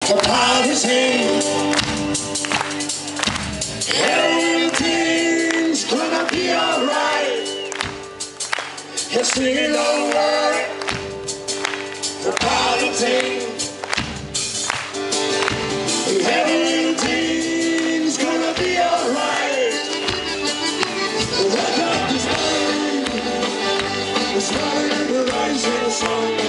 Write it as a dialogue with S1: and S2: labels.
S1: Upon his hand, everything's gonna be alright. He'll sing it all right. Upon his hand, everything's gonna be alright. Wake up this morning, the sun and the rising sun.